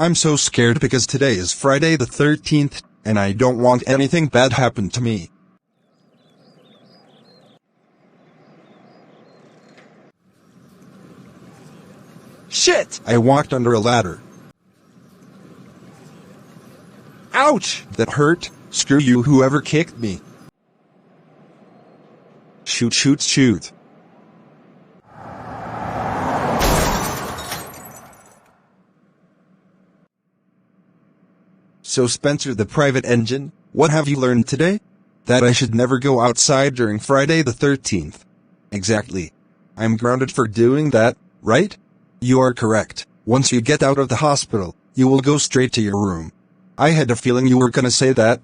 I'm so scared because today is Friday the 13th, and I don't want anything bad happen to me. Shit! I walked under a ladder. Ouch! That hurt. Screw you, whoever kicked me. Shoot, shoot, shoot. So Spencer the private engine, what have you learned today? That I should never go outside during Friday the 13th. Exactly. I'm grounded for doing that, right? You are correct. Once you get out of the hospital, you will go straight to your room. I had a feeling you were gonna say that.